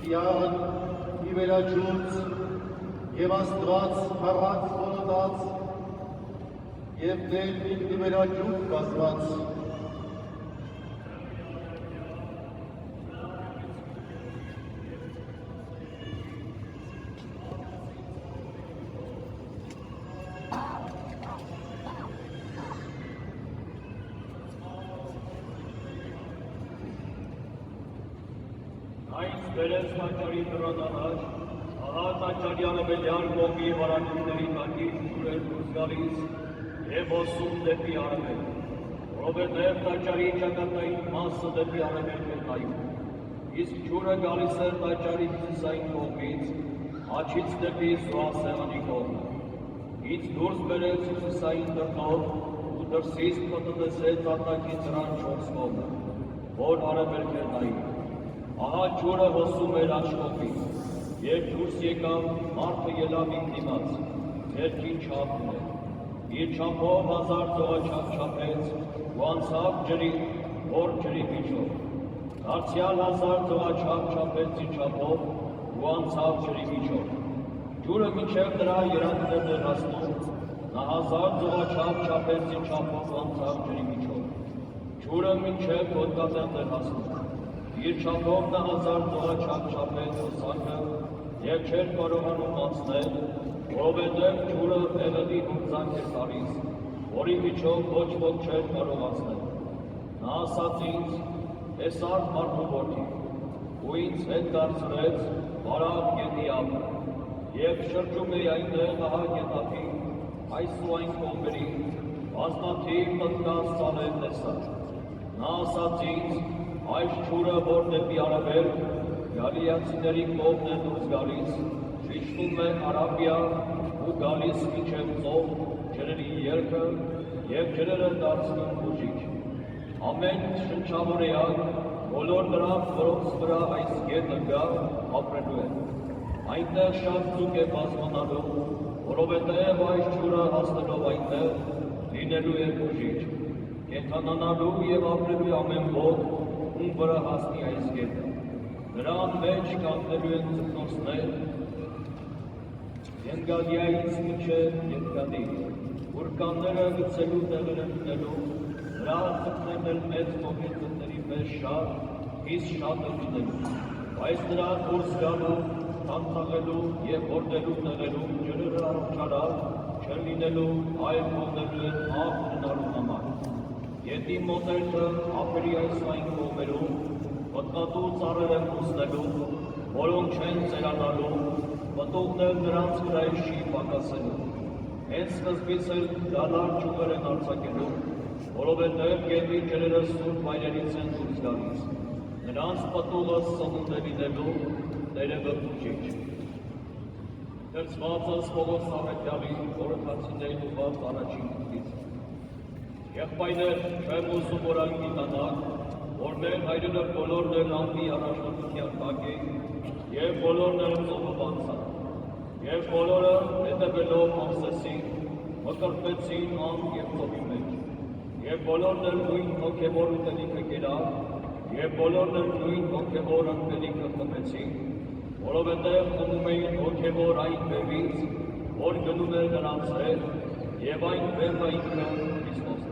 Տիարն ի վերաջուց և աստված հարած որոտած և դեր ինքնի վերաջուց կազմած Այս բերեց տաճարի դրադարար, ահա տաճարյանը բելյան կողմի վարակումների տակից ջուրեր դուրս գալիս և հոսում դեպի արևելք, որովհետև տաճարի ճակատային մասը դեպի արևելք է նայում, իսկ ջուրը գալիս էր տաճարի հյուսիսային կողմից, աջից դեպի զոհասեղանի կողմը, ինձ դուրս բերեց հյուսիսային դռնով ու դրսից պտտեցրեց արտաքին դռան 4 կողմը, որ արևելք էր նայում։ Ահա ջուրը հոսում էր աչքովից, երբ դուրս եկավ, մարդը ելավ ինձ դիմաց, ձեռքին չափ ուներ, իր չափով 1000 ծովաչափ չափեց ու անցավ ջրի, որ ջրի միջով, դարձյալ 1000 ծովաչափ չափեց իր չափով ու անցավ ջրի միջով, ջուրը մինչև նրա երակներն էր հասնում, նա 1000 ծովաչափ չափեց իր չափով ու անցավ ջրի միջով, ջուրը մինչև ոտքատեղն էր հասնում, իր չափով նա 1000 ծովաչափ չափեց հոսանքը և չէր կարողանում անցնել, որովհետև ջուրը հեղեղի հորձանք էր տալիս, որի միջով ոչ ոք չէր կարող անցնել։ Նա ասաց ինձ, տեսար մարդու որդի, ու ինձ հետ դարձրեց Վարավ գետի ափը, և շրջում էի այնտեղ ահա գետափի, այս ու այն կողմերին, բազմաթիվ պտկած ծառեր տեսա։ Նա ասաց ինձ, այս ջուրը, որ դեպի արևելք, գալիացիների կողմն է դուրս գալիս, իջնում է Արաբիա ու գալիս մինչև ծով ջրերի ելքը և ջրերը դարձնում բուժիչ։ Ամեն շնչավոր էակ, բոլոր նրանք, որոնց վրա այս գետը գա, ապրելու են։ Այնտեղ շատ ձուկ է բազմանալու, որովհետև այս ջուրը հասնելով այնտեղ, լինելու է բուժիչ, կենդանանալու և ապրելու ամեն ոք, ում վրա հասնի այս գետը, նրան մեջ կանգնելու են ձկնորսներ, Ենգադիայից մինչև Ենգադի, ուռկանները գցելու տեղեր են ունելու, նրա ձկներն էլ մեծ կողմի ձկների պես շատ, իսկ շատ են լինելու, բայց նրա դուրս գալու, տանտաղելու և հորդելու տեղերում ջրերը առողջարար չեն լինելու, այլ կողնելու են աղ ունենալու համար։ Գետի մոտերքը ափերի այս այն կողմերում, պտղատու ծառեր են հուսնելու, որոնք չեն ծերանալու, պտուղն էլ նրանց վրա չի պակասելու։ Հենց սկզբից էլ դալար ճյուղեր են արձակելու, որովհետև գետի ջրերը սուրբ վայրերից են դուրս գալիս։ Նրանց պտուղը սնունդ է լինելու, տերևը բուժիչ։ Դրծվածս Պողոս Առաքյալի խորհրդացիներին ուղղված առաջին քրտից։ Եղբայրներ, չեմ ուզում որ այն գիտանաք, որ մեր հայրերը բոլորն էլ անմի առաջնորդության տակ էին և բոլորն էլ ծովով անցան, և բոլորը հետևելով Մովսեսին, մկրտվեցին ան և ծովի մեջ, և բոլորն էլ նույն հոգևոր ուտելիքը կերան, և բոլորն էլ նույն հոգևոր ըմպելիքը խմեցին, որովհետև խմում էին հոգևոր այն բևից, որ գնում էր նրանց հետ, և այն բևը ինքը Քրիստոսն